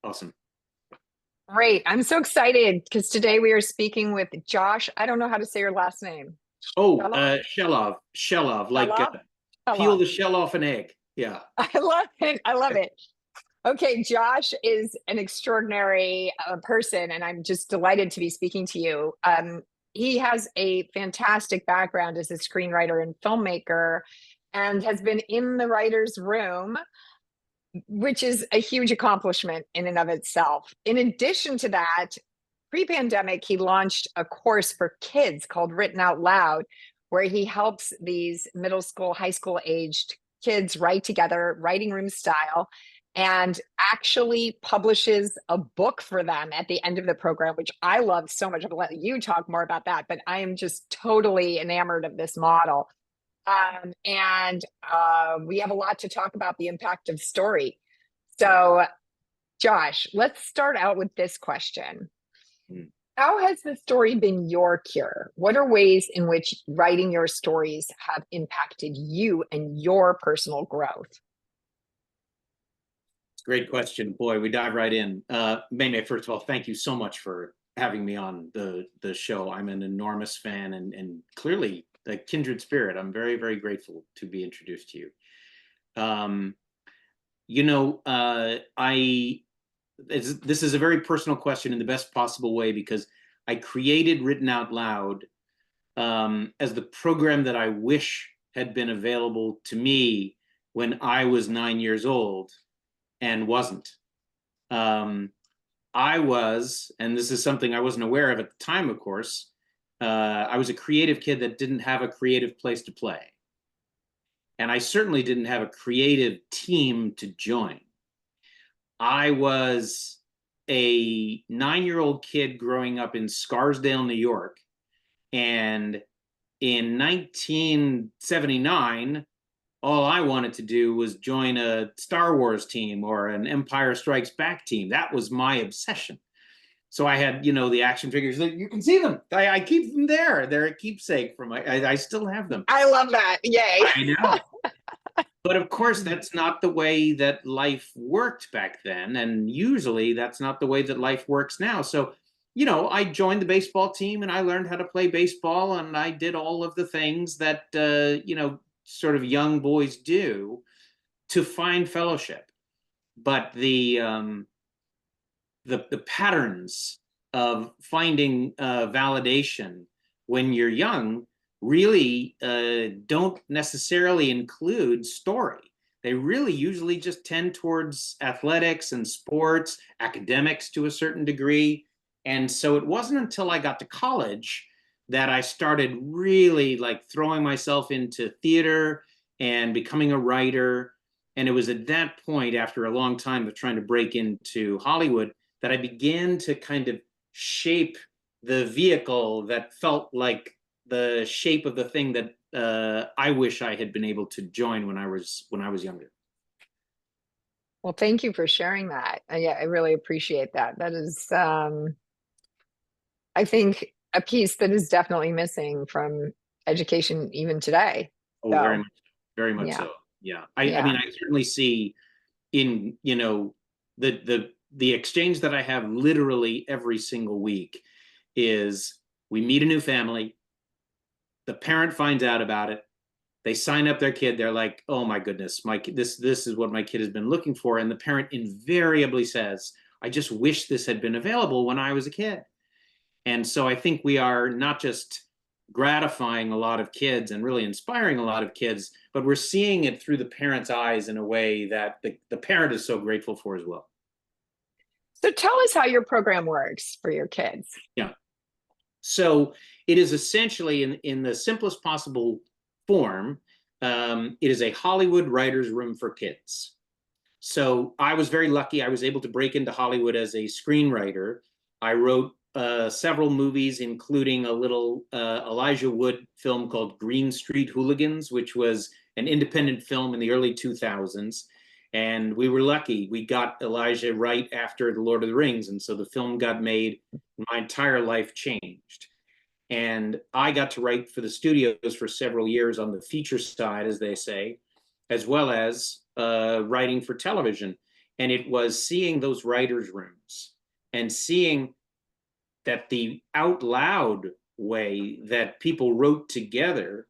Awesome. Great. I'm so excited because today we are speaking with Josh. I don't know how to say your last name. Oh, Shelov? Shelov, like Shelov? peel Shelov. the shell off an egg. Yeah. I love it. I love it. Okay, Josh is an extraordinary person, and I'm just delighted to be speaking to you. He has a fantastic background as a screenwriter and filmmaker and has been in the writer's room, which is a huge accomplishment in and of itself. In addition to that, pre-pandemic, he launched a course for kids called Written Out Loud, where he helps these middle school, high school aged kids write together, writing room style, and actually publishes a book for them at the end of the program, which I love so much. I'll let you talk more about that, but I am just totally enamored of this model. And we have a lot to talk about the impact of story. So, Josh, let's start out with this question. Mm. How has the story been your cure? What are ways in which writing your stories have impacted you and your personal growth? Great question. Boy, we dive right in. MeiMei, first of all, thank you so much for having me on the show. I'm an enormous fan and clearly a kindred spirit. I'm very, very grateful to be introduced to you. Um, this is a very personal question in the best possible way because I created Written Out Loud as the program that I wish had been available to me when I was 9 years old and wasn't. Um, I was, and this is something I wasn't aware of at the time, of course, I was a creative kid that didn't have a creative place to play. And I certainly didn't have a creative team to join. I was a 9-year-old kid growing up in Scarsdale, New York. And in 1979, all I wanted to do was join a Star Wars team or an Empire Strikes Back team. That was my obsession. So I had, the action figures. You can see them. I keep them there. They're a keepsake from I still have them. I love that. Yay. I know. But of course, that's not the way that life worked back then. And usually that's not the way that life works now. So, I joined the baseball team and I learned how to play baseball and I did all of the things that, sort of young boys do to find fellowship. But the patterns of finding validation when you're young really don't necessarily include story. They really usually just tend towards athletics and sports, academics to a certain degree. And so it wasn't until I got to college that I started really like throwing myself into theater and becoming a writer. And it was at that point, after a long time of trying to break into Hollywood, that I began to kind of shape the vehicle that felt like the shape of the thing that I wish I had been able to join when I was younger. Well, thank you for sharing that. Yeah, I really appreciate that. That is, I think, a piece that is definitely missing from education even today. Oh, So, very much yeah, so. Yeah, I mean, yeah. I certainly see in the exchange that I have literally every single week is we meet a new family, the parent finds out about it, they sign up their kid, they're like, oh my goodness, this is what my kid has been looking for, and the parent invariably says, I just wish this had been available when I was a kid. And so I think we are not just gratifying a lot of kids and really inspiring a lot of kids, but we're seeing it through the parent's eyes in a way that the parent is so grateful for as well. So tell us how your program works for your kids. Yeah. So it is essentially in the simplest possible form. It is a Hollywood writer's room for kids. So I was very lucky. I was able to break into Hollywood as a screenwriter. I wrote several movies, including a little Elijah Wood film called Green Street Hooligans, which was an independent film in the early 2000s. And we were lucky. We got Elijah right after The Lord of the Rings. And so the film got made. My entire life changed. And I got to write for the studios for several years on the feature side, as they say, as well as writing for television. And it was seeing those writers' rooms and seeing that the out loud way that people wrote together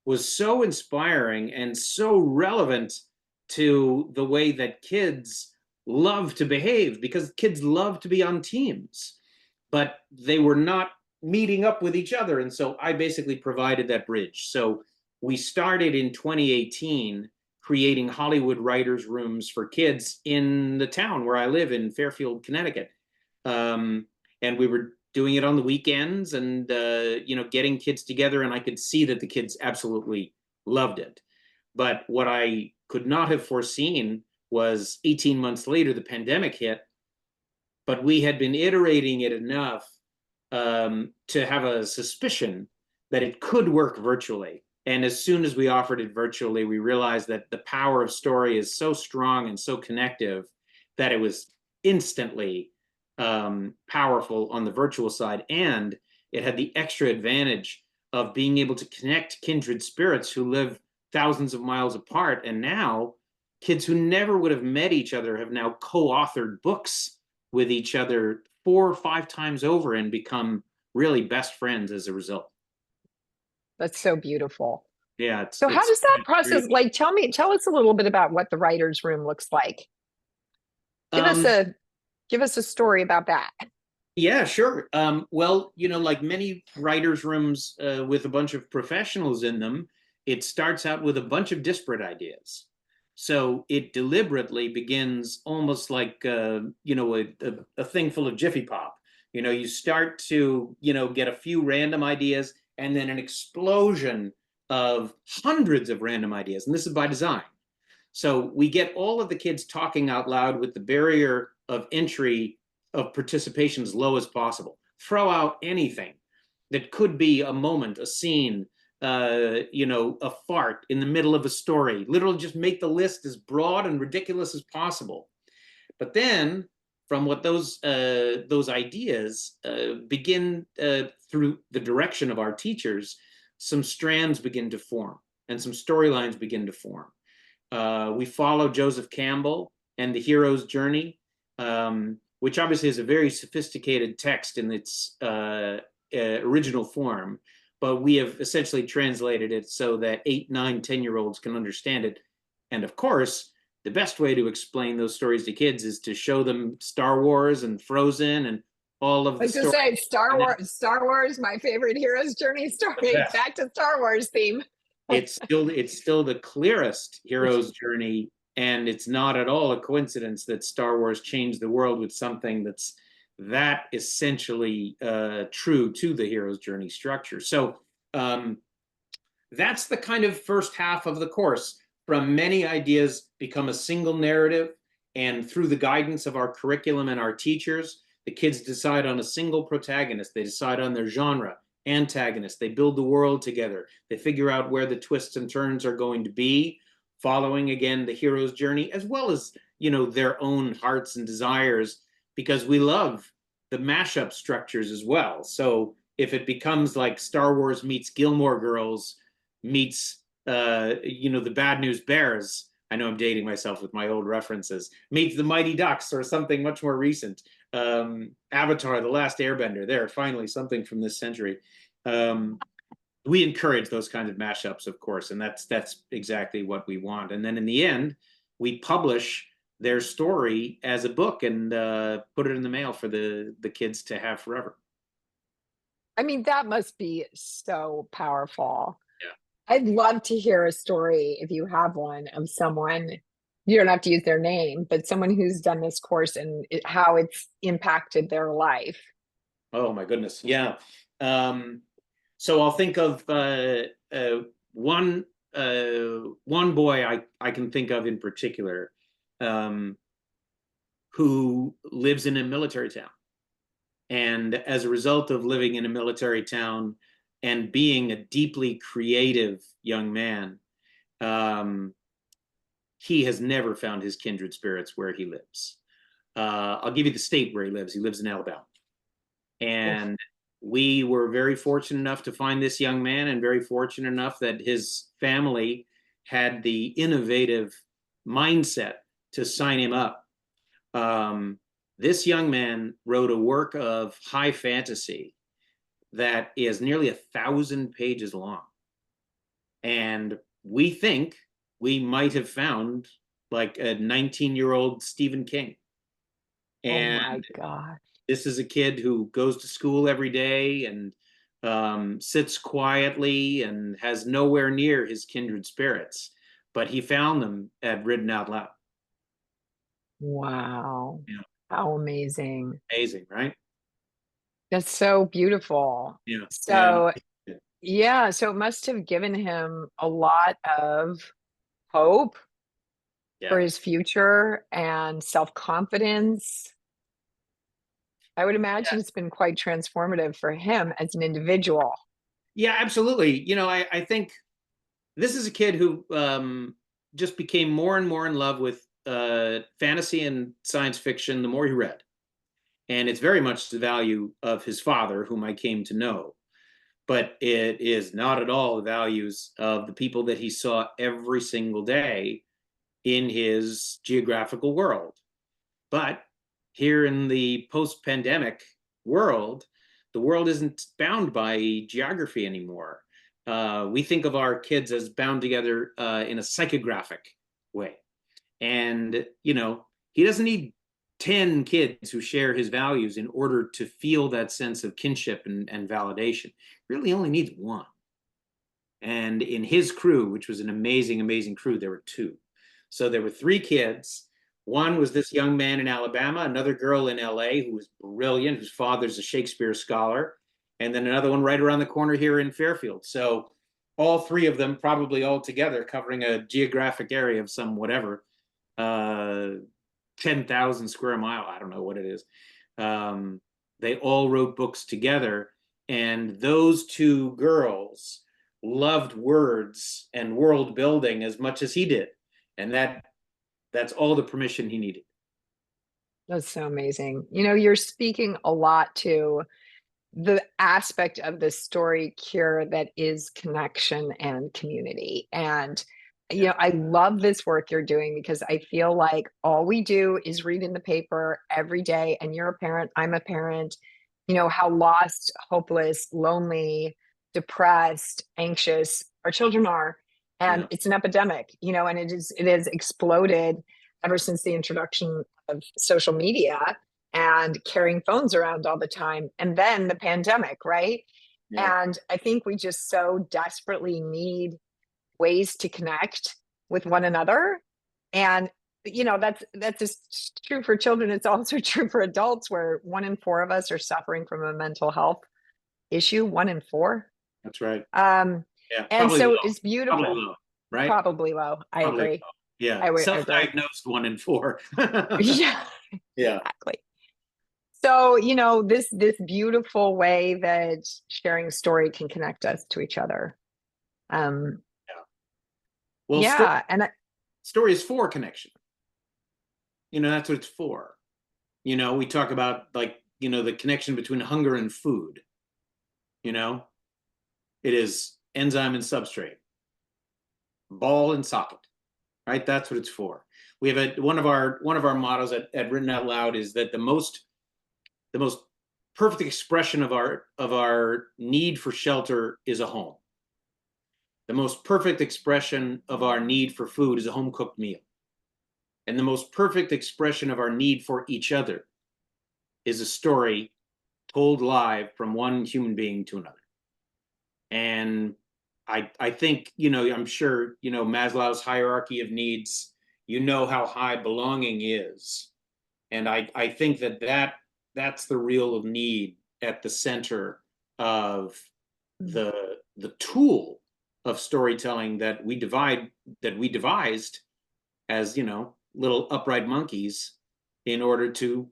was so inspiring and so relevant to the way that kids love to behave, because kids love to be on teams, but they were not meeting up with each other. And so I basically provided that bridge. So we started in 2018 creating Hollywood writers' rooms for kids in the town where I live in Fairfield, Connecticut. And we were doing it on the weekends and, getting kids together. And I could see that the kids absolutely loved it. But what I could not have foreseen was 18 months later, the pandemic hit, but we had been iterating it enough to have a suspicion that it could work virtually. And as soon as we offered it virtually, we realized that the power of story is so strong and so connective that it was instantly powerful on the virtual side. And it had the extra advantage of being able to connect kindred spirits who live thousands of miles apart. And now kids who never would have met each other have now co-authored books with each other 4 or 5 times over and become really best friends as a result. That's so beautiful. Yeah, So how does that process, really, like, tell us a little bit about what the writer's room looks like. Give us um, a give us a story about that. yeah, sure. Well, like many writers' rooms with a bunch of professionals in them, it starts out with a bunch of disparate ideas. So it deliberately begins almost like a thing full of Jiffy Pop. You start to get a few random ideas, and then an explosion of hundreds of random ideas, and this is by design. So we get all of the kids talking out loud with the barrier of entry of participation as low as possible. Throw out anything that could be a moment, a scene, a fart in the middle of a story. Literally just make the list as broad and ridiculous as possible. But then from what those ideas begin through the direction of our teachers, some strands begin to form and some storylines begin to form. We follow Joseph Campbell and the hero's journey, which obviously is a very sophisticated text in its original form, but we have essentially translated it so that 8, 9, 10-year-olds can understand it. And of course, the best way to explain those stories to kids is to show them Star Wars and Frozen and all of I the was just stories. saying Star Wars, my favorite hero's journey story. Back to Star Wars theme. It's still the clearest hero's journey, and it's not at all a coincidence that Star Wars changed the world with something that's that essentially true to the hero's journey structure. So that's the kind of first half of the course. From many ideas become a single narrative, and through the guidance of our curriculum and our teachers, the kids decide on a single protagonist. They decide on their genre, antagonist. They build the world together. They figure out where the twists and turns are going to be, following again the hero's journey, as well as their own hearts and desires, because we love the mashup structures as well. So if it becomes like Star Wars meets Gilmore Girls meets the Bad News Bears, I know I'm dating myself with my old references, meets the Mighty Ducks or something much more recent, Avatar, The Last Airbender, there, finally something from this century. We encourage those kinds of mashups, of course, and that's exactly what we want. And then in the end, we publish their story as a book and put it in the mail for the kids to have forever. I mean, that must be so powerful. Yeah. I'd love to hear a story, if you have one, of someone, you don't have to use their name, but someone who's done this course and how it's impacted their life. Oh my goodness, yeah. So I'll think of one boy I can think of in particular, who lives in a military town. And as a result of living in a military town and being a deeply creative young man, he has never found his kindred spirits where he lives. I'll give you the state where he lives. He lives in Alabama. And we were very fortunate enough to find this young man, and very fortunate enough that his family had the innovative mindset to sign him up Um, this young man wrote a work of high fantasy that is nearly 1,000 pages long. And we think we might have found like a 19-year-old Stephen King. Oh And my God. this is a kid who goes to school every day and sits quietly and has nowhere near his kindred spirits, but he found them at Written Out Loud. Wow. Yeah, How amazing. amazing, right? That's so beautiful. Yeah, and So, yeah, so it must have given him a lot of hope for yeah, his future and self-confidence. I would imagine it's been quite transformative for him as an individual. yeah, absolutely. I think this is a kid who just became more and more in love with fantasy and science fiction the more he read. And it's very much the value of his father, whom I came to know. But it is not at all the values of the people that he saw every single day in his geographical world. But here in the post pandemic world, the world isn't bound by geography anymore. We think of our kids as bound together in a psychographic way. And, he doesn't need 10 kids who share his values in order to feel that sense of kinship and validation. He really only needs one. And in his crew, which was an amazing, amazing crew, there were two. So there were three kids. One was this young man in Alabama, another girl in LA who was brilliant, whose father's a Shakespeare scholar, and then another one right around the corner here in Fairfield. So all three of them probably all together covering a geographic area of some whatever, 10,000 square mile. I don't know what it is. They all wrote books together. And those two girls loved words and world building as much as he did. And that's all the permission he needed. That's so amazing. You're speaking a lot to the aspect of the story cure that is connection and community. And, Yeah. I love this work you're doing because I feel like all we do is read in the paper every day. And you're a parent, I'm a parent, how lost, hopeless, lonely, depressed, anxious our children are. And Yeah. it's an epidemic, and it has exploded ever since the introduction of social media and carrying phones around all the time. And then the pandemic, right? Yeah. And I think we just so desperately need ways to connect with one another. And that's just true for children. It's also true for adults, where 1 in 4 of us are suffering from a mental health issue. 1 in 4. That's right. Um, Yeah. and Probably so low. it's Probably beautiful. low. Right. Probably low. I Probably agree. low. Yeah. I would agree. Self-diagnosed 1 in 4. Yeah, Yeah. exactly. So, this beautiful way that sharing story can connect us to each other. Um, Yeah. Well, yeah, and story is for connection. That's what it's for. We talk about like, the connection between hunger and food. You know, it is enzyme and substrate, ball and socket, right? That's what it's for. We have one of our mottos at Written Out Loud is that the most perfect expression of our need for shelter is a home. The most perfect expression of our need for food is a home cooked meal. And the most perfect expression of our need for each other is a story told live from one human being to another. And I think, I'm sure, Maslow's hierarchy of needs, how high belonging is. And I think that's the real need at the center of the tool of storytelling that we devised as, little upright monkeys in order to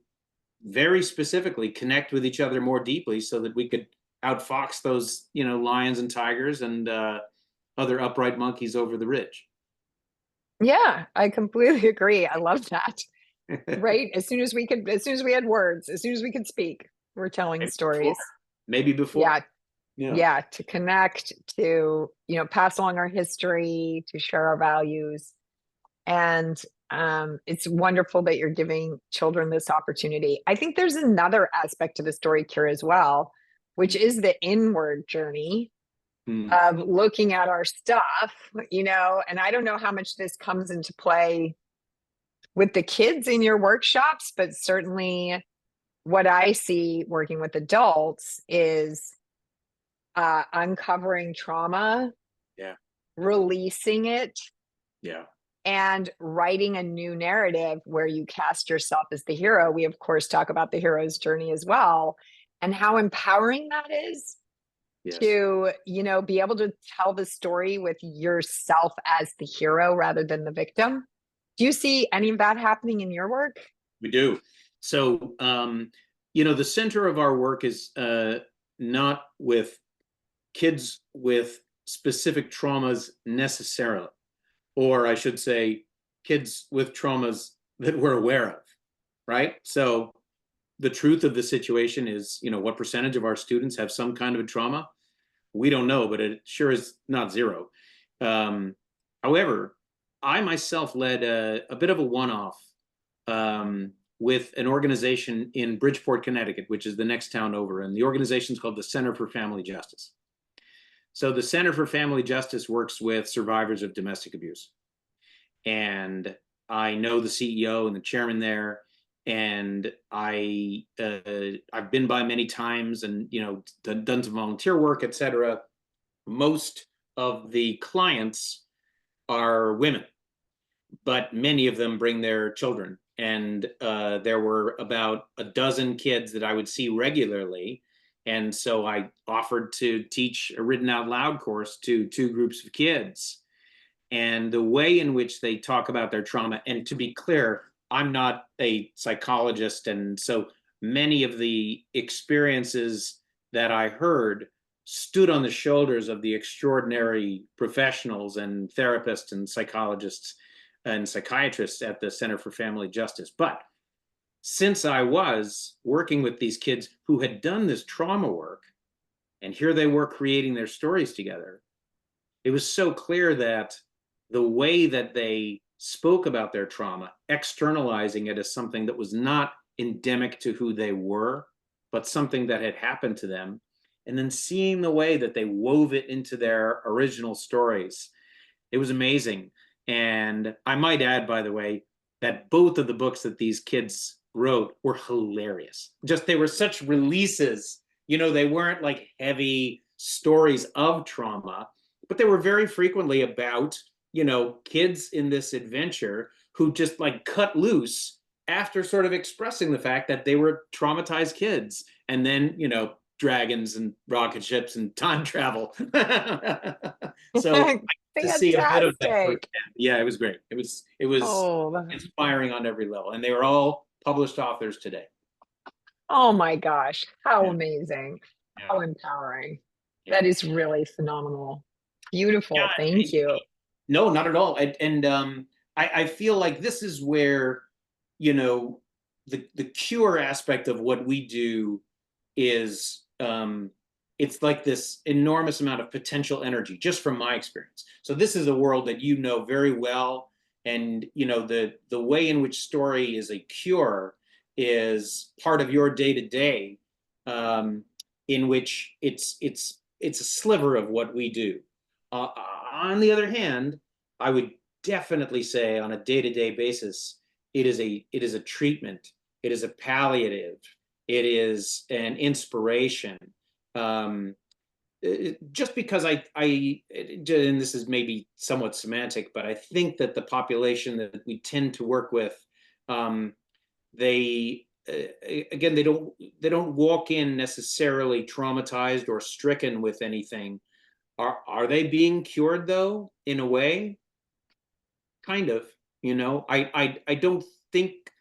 very specifically connect with each other more deeply so that we could outfox those, lions and tigers and other upright monkeys over the ridge. yeah, I completely agree. I love that. Right? As soon as we had words, as soon as we could speak, we're telling Maybe before. stories. Maybe before. Yeah, Yeah. yeah, to connect, to, pass along our history, to share our values. And It's wonderful that you're giving children this opportunity. I think there's another aspect to the story cure as well, which is the inward journey Mm. of looking at our stuff, and I don't know how much this comes into play with the kids in your workshops, but certainly what I see working with adults is uncovering trauma, Yeah. releasing it, Yeah. and writing a new narrative where you cast yourself as the hero. We, of course, talk about the hero's journey as well, and how empowering that is Yes. to, be able to tell the story with yourself as the hero rather than the victim. Do you see any of that happening in your work? We do. So, the center of our work is not with kids with specific traumas necessarily, or I should say, kids with traumas that we're aware of, right? So, the truth of the situation is, what percentage of our students have some kind of a trauma? We don't know, but it sure is not zero. Um, However, I myself led a bit of a one-off with an organization in Bridgeport, Connecticut, which is the next town over. And the organization is called the Center for Family Justice. So the Center for Family Justice works with survivors of domestic abuse. And I know the CEO and the chairman there. And I've been by many times and, done some volunteer work, et cetera. Most of the clients are women, but many of them bring their children. And there were about a dozen kids that I would see regularly. And so I offered to teach a written out loud course to two groups of kids. And the way in which they talk about their trauma, and to be clear, I'm not a psychologist. And so many of the experiences that I heard stood on the shoulders of the extraordinary professionals and therapists and psychologists and psychiatrists at the Center for Family Justice. But since I was working with these kids who had done this trauma work, and here they were creating their stories together, it was so clear that the way that they spoke about their trauma, externalizing it as something that was not endemic to who they were, but something that had happened to them, and then seeing the way that they wove it into their original stories, it was amazing. And I might add, by the way, that both of the books that these kids wrote were hilarious. Just they were such releases. They weren't like heavy stories of trauma, but they were very frequently about, kids in this adventure who just like cut loose after sort of expressing the fact that they were traumatized kids. And then, dragons and rocket ships and time travel. So to see a bit of that firsthand. Fantastic. Yeah, it was great. It was Oh, inspiring on every level, and they were all published authors today. oh my gosh. How Yeah, amazing. yeah, How empowering. yeah. That is really phenomenal. Yeah, Beautiful. Thank you. no, not at all. And I feel like this is where, you know, the cure aspect of what we do is it's like this enormous amount of potential energy, just from my experience. So this is a world that you know very well, and the way in which story is a cure is part of your day to day, in which it's a sliver of what we do. On the other hand, I would definitely say on a day to day basis, it is a treatment, it is a palliative, it is an inspiration. Um, just because and this is maybe somewhat semantic, but I think that the population that we tend to work with, um, they again they don't walk in necessarily traumatized or stricken with anything. Are they being cured though, in a way? Kind of. I don't think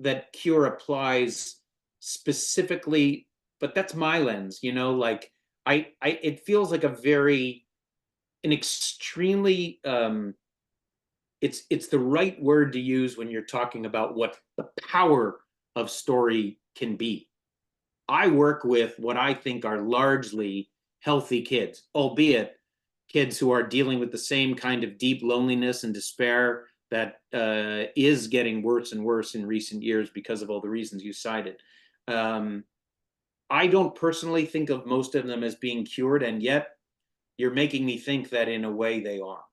that cure applies specifically, but that's my lens. Like I it feels like an extremely it's the right word to use when you're talking about what the power of story can be. I work with what I think are largely healthy kids, albeit kids who are dealing with the same kind of deep loneliness and despair that is getting worse and worse in recent years because of all the reasons you cited. I don't personally think of most of them as being cured, and yet you're making me think that in a way they are.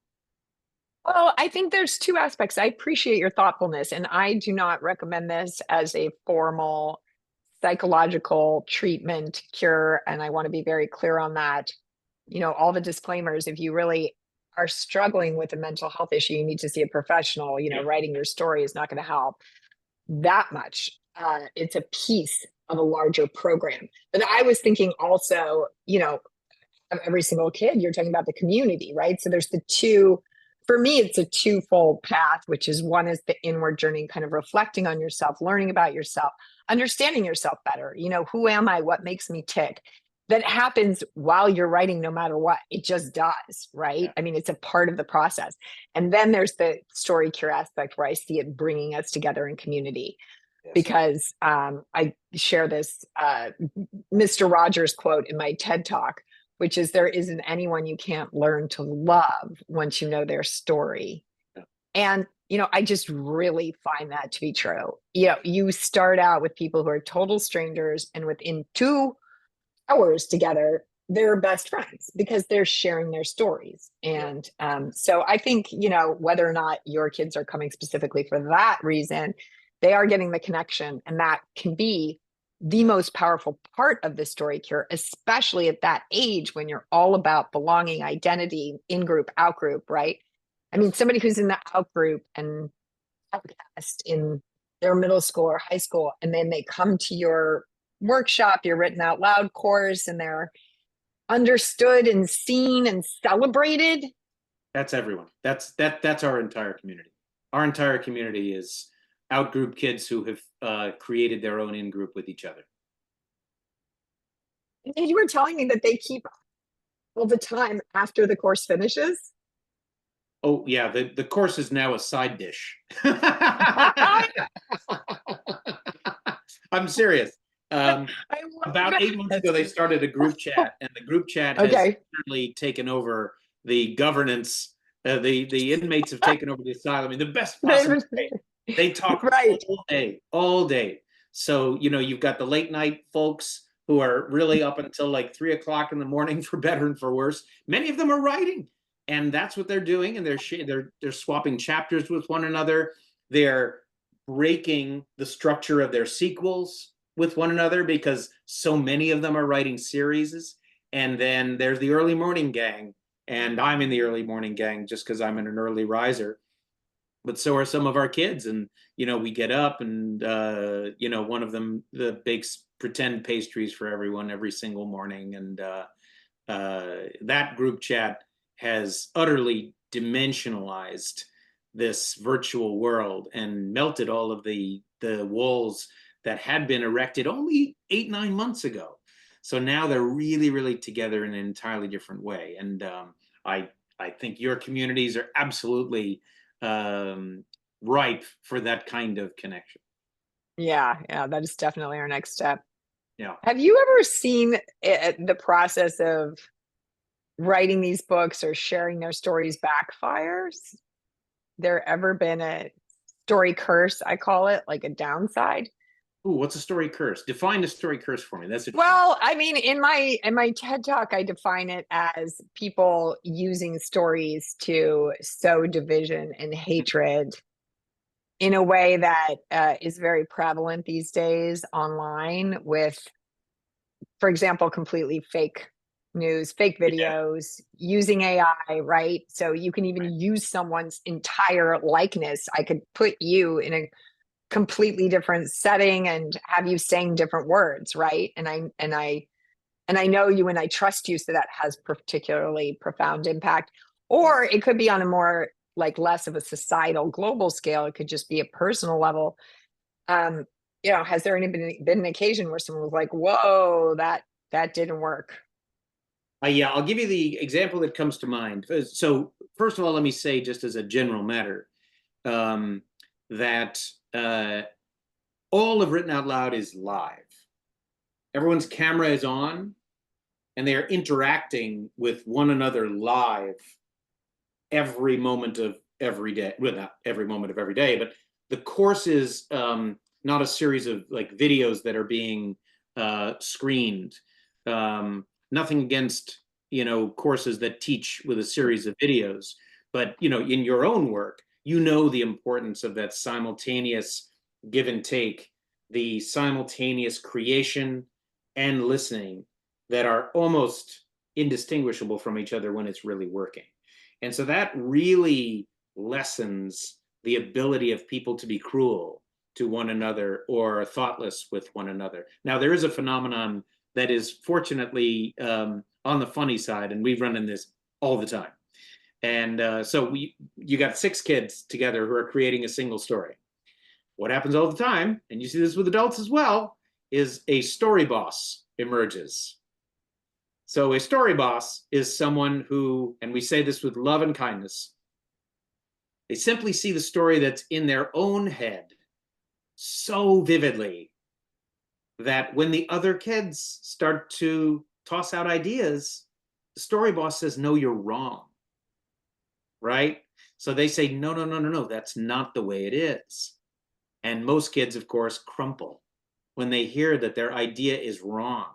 Well, I think there's two aspects. I appreciate your thoughtfulness, and I do not recommend this as a formal psychological treatment cure. And I want to be very clear on that. You know, all the disclaimers, if you really are struggling with a mental health issue, you need to see a professional. You know, Yeah. writing your story is not going to help that much. It's a piece of a larger program. But I was thinking also, you know, of every single kid, you're talking about the community, right? So there's the two, for me, it's a twofold path, which is one is the inward journey, kind of reflecting on yourself, learning about yourself, understanding yourself better. You know, who am I? What makes me tick? That happens while you're writing, no matter what. It just does, right? Yeah. I mean, it's a part of the process. And then there's the story cure aspect where I see it bringing us together in community. Yes. Because I share this Mr. Rogers quote in my TED talk, which is there isn't anyone you can't learn to love once you know their story. Yeah. And, you know, I just really find that to be true. You know, you start out with people who are total strangers, and within 2 hours together, they're best friends because they're sharing their stories. Yeah. And so I think, you know, whether or not your kids are coming specifically for that reason, they are getting the connection. And that can be the most powerful part of the story cure, especially at that age when you're all about belonging, identity, in group, out group, right? I mean, somebody who's in the out group and outcast in their middle school or high school, and then they come to your workshop, your written out loud course, and they're understood and seen and celebrated. That's everyone. That's our entire community. Our entire community is out-group kids who have created their own in-group with each other. And you were telling me that they keep all the time after the course finishes. Oh yeah, the course is now a side dish. I'm serious. I love About that. 8 months ago, they started a group chat, and the group chat has Okay. certainly taken over the governance. The inmates have taken over the asylum in the best possible way. They talk Right. all day, all day. So, you know, you've got the late night folks who are really up until like 3 o'clock in the morning, for better and for worse. Many of them are writing, and that's what they're doing. And they're swapping chapters with one another. They're breaking the structure of their sequels with one another because so many of them are writing series. And then there's the early morning gang, and I'm in the early morning gang just because I'm an early riser, but so are some of our kids. And you know, we get up and you know, one of them bakes pretend pastries for everyone every single morning. And that group chat has utterly dimensionalized this virtual world and melted all of the walls that had been erected only 8 9 months ago. So now they're really really together in an entirely different way. And I think your communities are absolutely ripe for that kind of connection. Yeah, yeah, that is definitely our next step. Yeah. Have you ever seen the process of writing these books or sharing their stories backfires? There ever been a story curse, I call it, like a downside? Ooh, what's a story curse? Define the story curse for me. That's interesting. Well, I mean, in my TED talk, I define it as people using stories to sow division and hatred in a way that is very prevalent these days online with, for example, completely fake news, fake Yeah. videos, using AI, right? So you can even Right. use someone's entire likeness. I could put you in a completely different setting and have you saying different words, right? And I know you and I trust you, so that has particularly profound impact. Yeah. Or it could be on a more like less of a societal global scale. It could just be a personal level. Um, you know, has there any been an occasion where someone was like, "Whoa, that didn't work"? Yeah, I'll give you the example that comes to mind. So, first of all, let me say, just as a general matter, um, that all of Written Out Loud is live. Everyone's camera is on, and they are interacting with one another live every moment of every day. Well, not every moment of every day, but the course is not a series of like videos that are being screened. Nothing against, courses that teach with a series of videos, but in your own work, the importance of that simultaneous give and take, the simultaneous creation and listening that are almost indistinguishable from each other when it's really working. And so that really lessens the ability of people to be cruel to one another or thoughtless with one another. Now, there is a phenomenon that is fortunately on the funny side, and we run in this all the time. And so you got 6 kids together who are creating a single story. What happens all the time, and you see this with adults as well, is a story boss emerges. So a story boss is someone who, and we say this with love and kindness, they simply see the story that's in their own head so vividly that when the other kids start to toss out ideas, the story boss says, no, you're wrong. Right? So they say, no, no, no, no, no, that's not the way it is. And most kids, of course, crumple when they hear that their idea is wrong.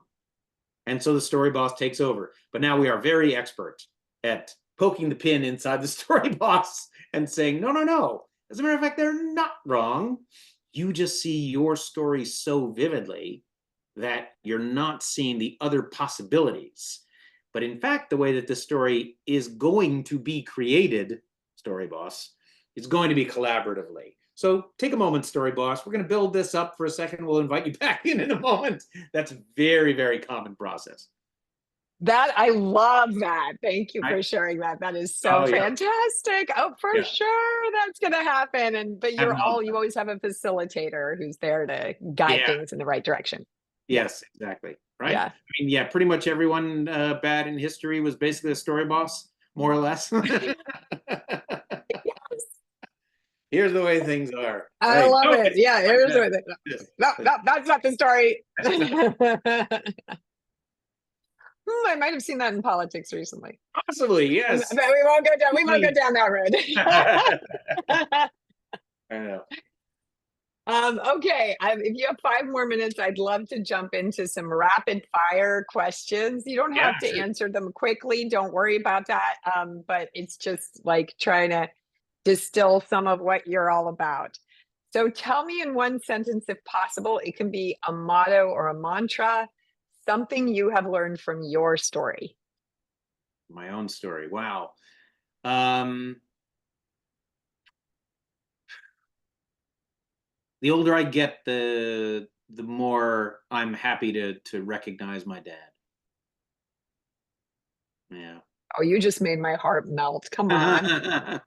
And so the story boss takes over. But now we are very expert at poking the pin inside the story boss and saying, no, no, no. As a matter of fact, they're not wrong. You just see your story so vividly that you're not seeing the other possibilities. But in fact, the way that the story is going to be created, story boss, is going to be collaboratively. So take a moment, story boss. We're going to build this up for a second. We'll invite you back in a moment. That's a very, very common process. That I love that. Thank you for sharing that. That is so fantastic. Oh, for sure that's going to happen. But you always have a facilitator who's there to guide things in the right direction. Yes, exactly. Right. Yeah. I mean, pretty much everyone bad in history was basically a story boss, more or less. Here's the way things are. I love it. Yeah, here's the way no, that's not the story. I might have seen that in politics recently. Possibly, yes. But we won't go down that road. I know. Okay, if you have 5 more minutes, I'd love to jump into some rapid fire questions. You don't have to answer them quickly. Don't worry about that. But it's just like trying to distill some of what you're all about. So tell me in one sentence, if possible, it can be a motto or a mantra, something you have learned from your story. My own story. Wow. The older I get, the more I'm happy to recognize my dad. Yeah. Oh, you just made my heart melt. Come on.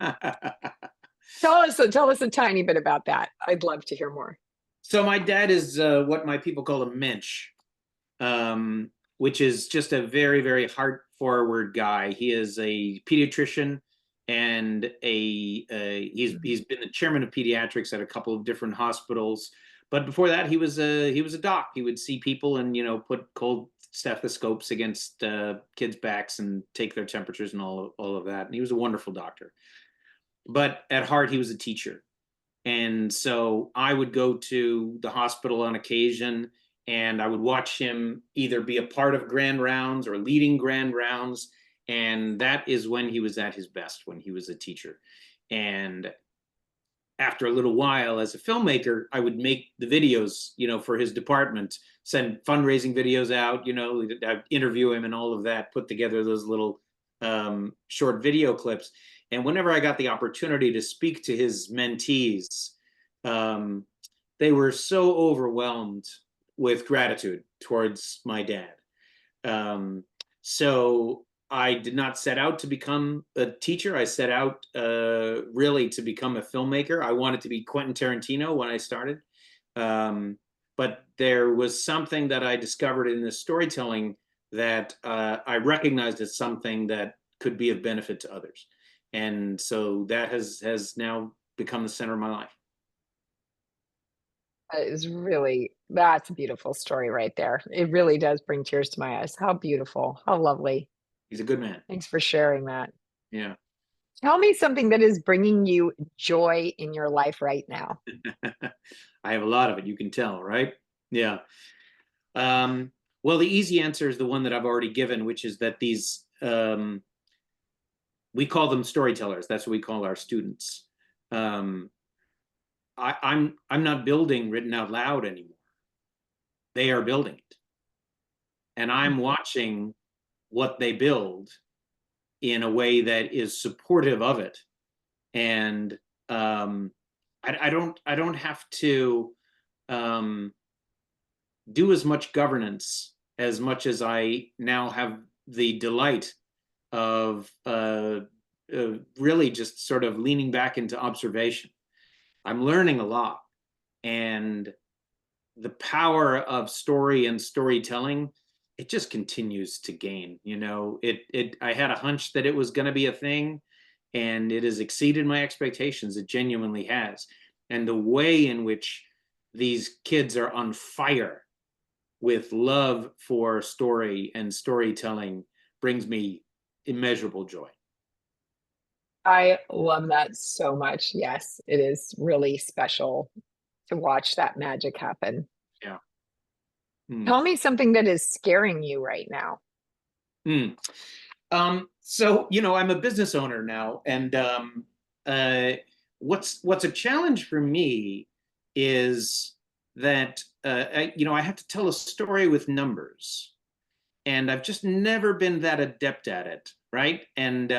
Tell us a tiny bit about that. I'd love to hear more. So my dad is what my people call a mensch, which is just a very, very heart forward guy. He is a pediatrician and he's been the chairman of pediatrics at a couple of different hospitals. But before that, he was a doc. He would see people and put cold stethoscopes against kids' backs and take their temperatures and all of that. And he was a wonderful doctor. But at heart, he was a teacher. And so I would go to the hospital on occasion and I would watch him either be a part of grand rounds or leading grand rounds. And that is when he was at his best, when he was a teacher. And after a little while, as a filmmaker, I would make the videos, for his department, send fundraising videos out, I'd interview him and all of that, put together those little short video clips. And whenever I got the opportunity to speak to his mentees, they were so overwhelmed with gratitude towards my dad. So I did not set out to become a teacher. I set out really to become a filmmaker. I wanted to be Quentin Tarantino when I started. But there was something that I discovered in this storytelling that I recognized as something that could be of benefit to others. And so that has now become the center of my life. That's a beautiful story right there. It really does bring tears to my eyes. How beautiful, how lovely. He's a good man. Thanks for sharing that. Yeah. Tell me something that is bringing you joy in your life right now. I have a lot of it, you can tell, right? Yeah. Um, well, the easy answer is the one that I've already given, which is that these we call them storytellers. That's what we call our students. Um, I'm not building written out loud anymore. They are building it, and I'm watching what they build in a way that is supportive of it. And I don't have to um, do as much governance as much as I now have the delight of really just sort of leaning back into observation. I'm learning a lot, and the power of story and storytelling, it just continues to gain. I had a hunch that it was going to be a thing, and it has exceeded my expectations. It genuinely has. And the way in which these kids are on fire with love for story and storytelling brings me immeasurable joy. I love that so much. Yes, it is really special to watch that magic happen. Yeah. Mm. Tell me something that is scaring you right now. Mm. So I'm a business owner now, and uh, what's a challenge for me is that I have to tell a story with numbers, and I've just never been that adept at it, right? And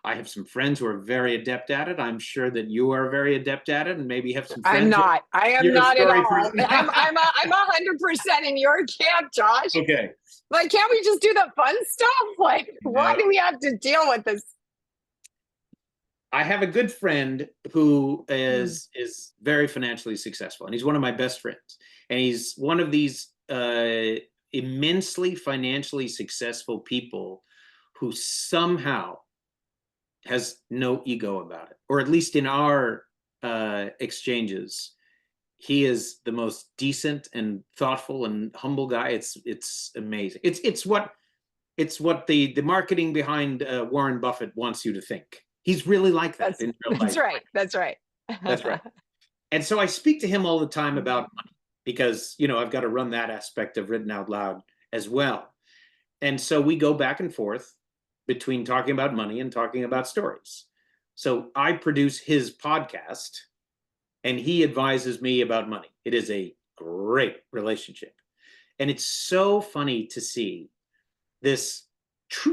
I have some friends who are very adept at it. I'm sure that you are very adept at it, and maybe have some I'm friends who not. I am you're a not at story all. person. I'm 100% in your camp, Josh. Okay. Like, can't we just do the fun stuff? Like, why No. do we have to deal with this? I have a good friend who Mm. is very financially successful, and he's one of my best friends. And he's one of these immensely financially successful people who somehow has no ego about it, or at least in our exchanges, he is the most decent and thoughtful and humble guy. It's amazing. It's what the marketing behind Warren Buffett wants you to think. He's really like that That's in real that's life. right. That's right. That's right. And so I speak to him all the time about money because I've got to run that aspect of written out loud as well. And so we go back and forth between talking about money and talking about stories. So I produce his podcast, and he advises me about money. It is a great relationship. And it's so funny to see this.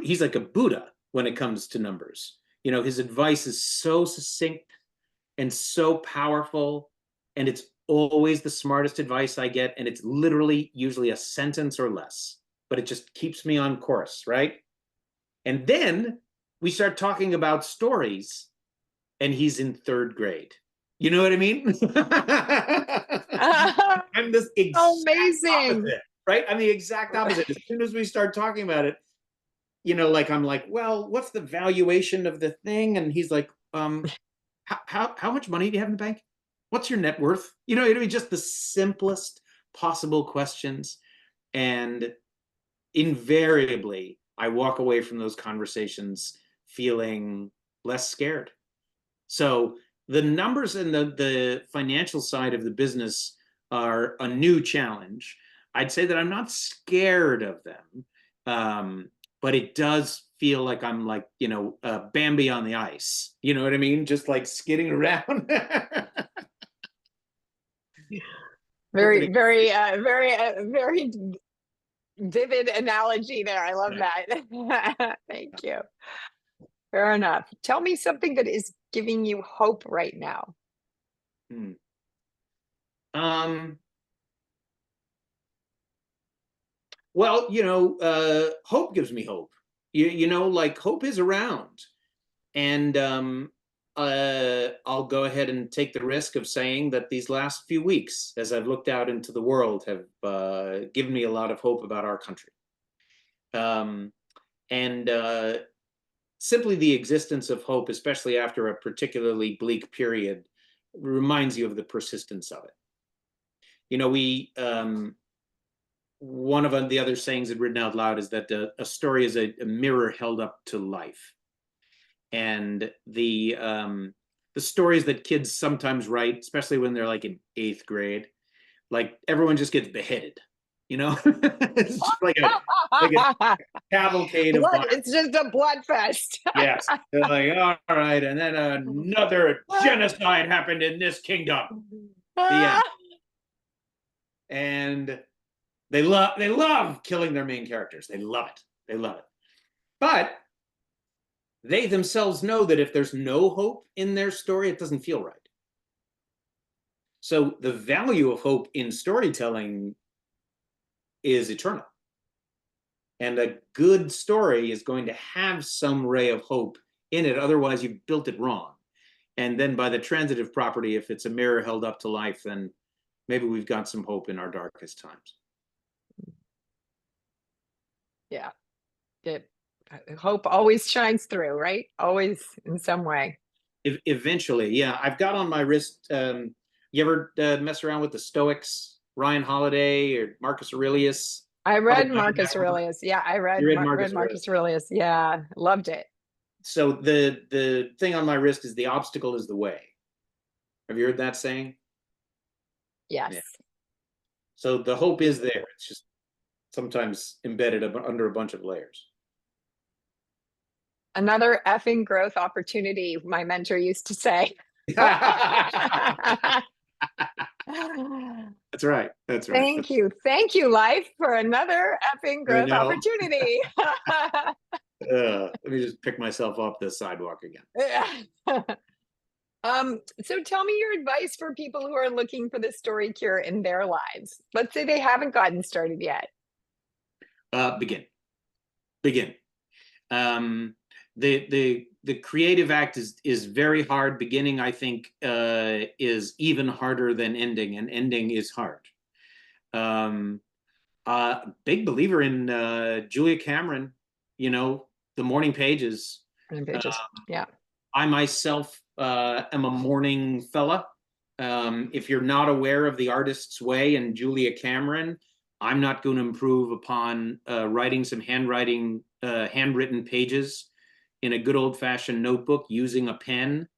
He's like a Buddha when it comes to numbers. His advice is so succinct and so powerful, and it's always the smartest advice I get, and it's literally usually a sentence or less, but it just keeps me on course, right? And then we start talking about stories, and he's in third grade. You know what I mean? I'm this exact Amazing. opposite, right? I'm the exact opposite. As soon as we start talking about it, like I'm like, well, what's the valuation of the thing? And he's like, how much money do you have in the bank? What's your net worth? Just the simplest possible questions. And invariably, I walk away from those conversations feeling less scared. So the numbers and the financial side of the business are a new challenge. I'd say that I'm not scared of them, but it does feel like I'm like Bambi on the ice. You know what I mean? Just like skidding around. Very, very, very vivid analogy there. I love that. Thank you. Fair enough. Tell me something that is giving you hope right now. Hmm. Um, well, hope gives me hope. Like hope is around. And I'll go ahead and take the risk of saying that these last few weeks, as I've looked out into the world, have given me a lot of hope about our country. And simply the existence of hope, especially after a particularly bleak period, reminds you of the persistence of it. One of the other sayings that written out loud is that a story is a mirror held up to life. And the stories that kids sometimes write, especially when they're like in 8th grade, like everyone just gets beheaded, you know. It's just like a cavalcade of Blood, violence. it's just a blood fest. Yes, they're like, all right, and then another genocide happened in this kingdom. The end. And they love killing their main characters. They love it. They love it. But they themselves know that if there's no hope in their story, it doesn't feel right. So the value of hope in storytelling is eternal. And a good story is going to have some ray of hope in it. Otherwise, you've built it wrong. And then by the transitive property, if it's a mirror held up to life, then maybe we've got some hope in our darkest times. Yeah. Hope always shines through, right? Always in some way. Eventually, yeah. I've got on my wrist, you ever mess around with the Stoics, Ryan Holiday or Marcus Aurelius? I read Marcus Aurelius. Yeah, I read Marcus Marcus Aurelius. Yeah, loved it. So the thing on my wrist is the obstacle is the way. Have you heard that saying? Yes. Yeah. So the hope is there. It's just sometimes embedded under a bunch of layers. Another effing growth opportunity, my mentor used to say. That's right. That's right. Thank you. Thank you, life, for another effing growth opportunity. Let me just pick myself off the sidewalk again. So tell me your advice for people who are looking for the story cure in their lives. Let's say they haven't gotten started yet. Begin. The creative act is very hard. Beginning, I think, is even harder than ending, and ending is hard. Big believer in Julia Cameron. The morning pages. Yeah. I myself am a morning fella. If you're not aware of The Artist's Way and Julia Cameron, I'm not going to improve upon writing some handwritten pages in a good old-fashioned notebook using a pen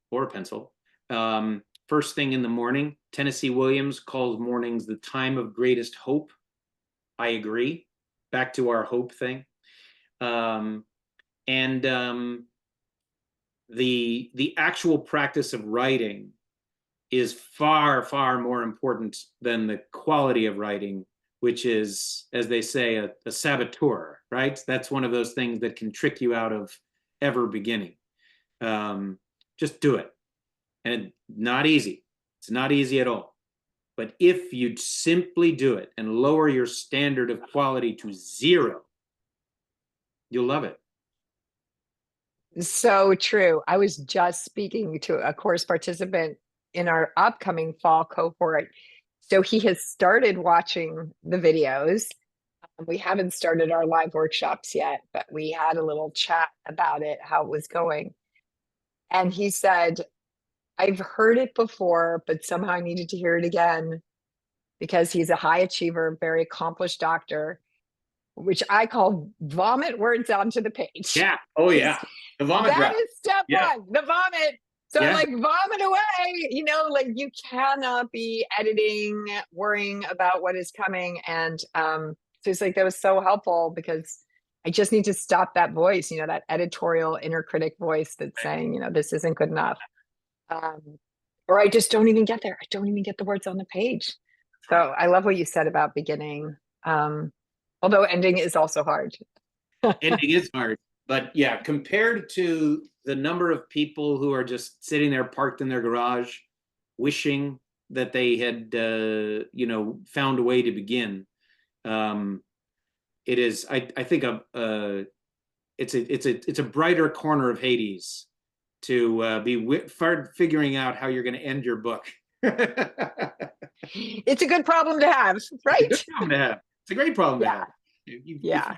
or a pencil. First thing in the morning. Tennessee Williams calls mornings the time of greatest hope. I agree. Back to our hope thing. The actual practice of writing is far, far more important than the quality of writing, which is, as they say, a saboteur, right? That's one of those things that can trick you out of ever beginning. Just do it. And not easy. It's not easy at all. But if you simply do it and lower your standard of quality to 0, you'll love it. So true. I was just speaking to a course participant in our upcoming fall cohort. So he has started watching the videos. We haven't started our live workshops yet, but we had a little chat about it, how it was going. And he said, I've heard it before, but somehow I needed to hear it again because he's a high achiever, very accomplished doctor, which I call vomit words onto the page. Yeah. Oh, yeah. The vomit That drop. is step one, the vomit. So Yeah. like vomit away, you cannot be editing, worrying about what is coming. And so it's like, that was so helpful because I just need to stop that voice, that editorial inner critic voice that's saying, this isn't good enough. Or I just don't even get there. I don't even get the words on the page. So I love what you said about beginning. Although ending is also hard. Ending is hard. But yeah, compared to the number of people who are just sitting there parked in their garage, wishing that they had, found a way to begin, it is. I think it's a brighter corner of Hades to be figuring out how you're going to end your book. It's a good problem to have, right? It's a good problem to have. It's a great problem to have. Yeah.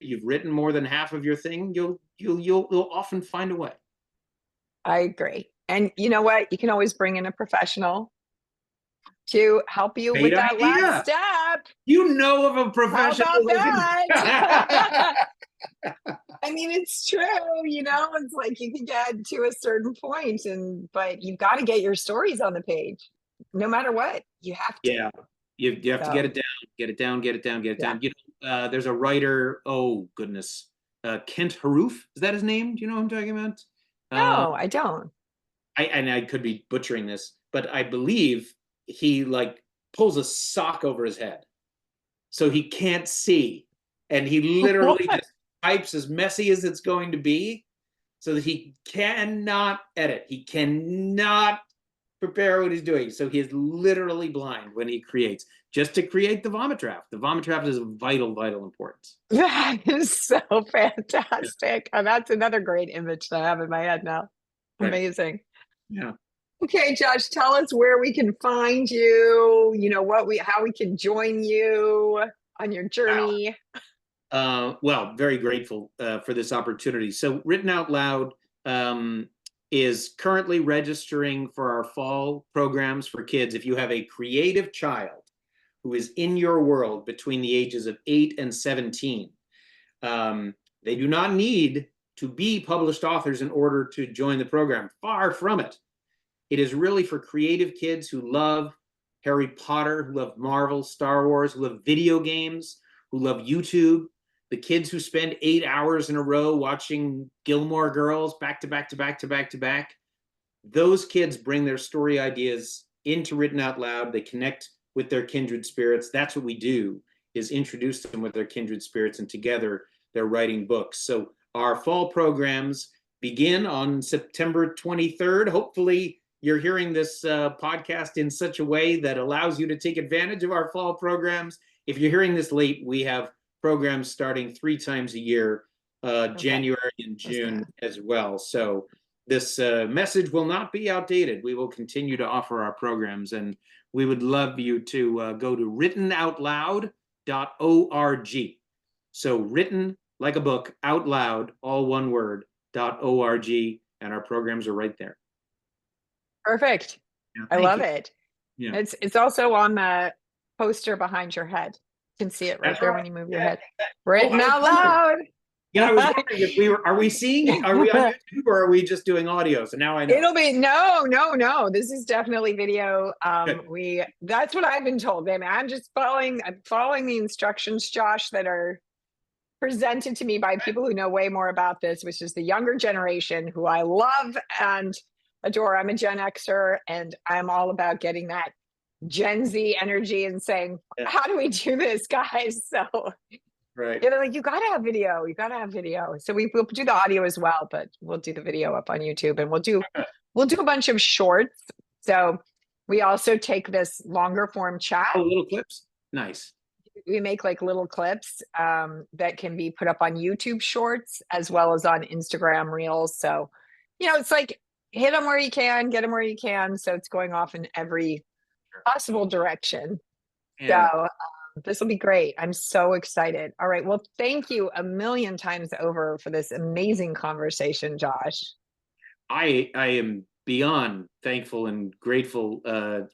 You've written more than half of your thing, you'll often find a way. I agree. And you know what? You can always bring in a professional to help you with that last step. You know of a professional. How about that? I mean, it's true, it's like you can get to a certain point but you've got to get your stories on the page. No matter what, you have to. Yeah, you have to get So, it down, get it down, get it down, get it yeah. down. There's a writer. Oh goodness, Kent Haroof, is that his name? Do you know what I'm talking about? No, I don't. I could be butchering this, but I believe he like pulls a sock over his head so he can't see, and he literally What? just types as messy as it's going to be, so that he cannot edit. He cannot prepare what he's doing. So he is literally blind when he creates, just to create the vomit draft. The vomit draft is of vital, vital importance. That is so Yeah. fantastic. And that's another great image to have in my head now. Right. Amazing. Yeah. Okay, Josh, tell us where we can find you, how we can join you on your Wow. journey. Well, very grateful for this opportunity. So, Written Out Loud is currently registering for our fall programs for kids. If you have a creative child who is in your world between the ages of 8 and 17, they do not need to be published authors in order to join the program. Far from it. It is really for creative kids who love Harry Potter, who love Marvel, Star Wars, who love video games, who love YouTube. The kids who spend 8 hours in a row watching Gilmore Girls back to back to back to back to back. Those kids bring their story ideas into Written Out Loud. They connect with their kindred spirits. That's what we do, is introduce them with their kindred spirits, and together they're writing books. So our fall programs begin on September 23rd. Hopefully you're hearing this podcast in such a way that allows you to take advantage of our fall programs. If you're hearing this late, we have programs starting 3 times a year, Okay. January and June as well. So this message will not be outdated. We will continue to offer our programs, and we would love you to go to writtenoutloud.org. So written like a book, out loud, all one word, .org, and our programs are right there. Perfect. Yeah, I thank love you. it. Yeah. It's also on the poster behind your head. You can see it right That's there right. when you move your Yeah, head. exactly. Written out loud. Yeah, I was wondering if are we seeing, are we on YouTube, or are we just doing audio? So now I know. It'll be no. This is definitely video. Good. That's what I've been told. I'm following the instructions, Josh, that are presented to me by people who know way more about this, which is the younger generation who I love and adore. I'm a Gen Xer, and I'm all about getting that Gen Z energy and saying, Yeah. how do we do this, guys? So Right. they're like, you gotta have video. You gotta have video. So we'll do the audio as well, but we'll do the video up on YouTube, and we'll do a bunch of shorts. So we also take this longer form chat. Oh, little clips. Nice. We make like little clips that can be put up on YouTube shorts as well as on Instagram reels. So, it's like hit them where you can, get them where you can. So it's going off in every possible direction. Yeah. So this will be great. I'm so excited. All right. Well, thank you a million times over for this amazing conversation, Josh. I am beyond thankful and grateful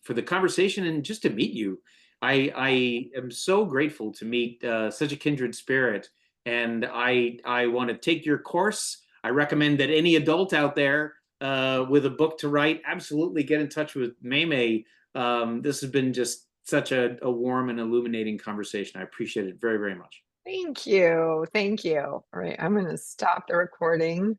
for the conversation, and just to meet you. I am so grateful to meet such a kindred spirit, and I want to take your course. I recommend that any adult out there with a book to write, absolutely get in touch with MeiMei. This has been just such a warm and illuminating conversation. I appreciate it very, very much. Thank you. Thank you. All right. I'm going to stop the recording.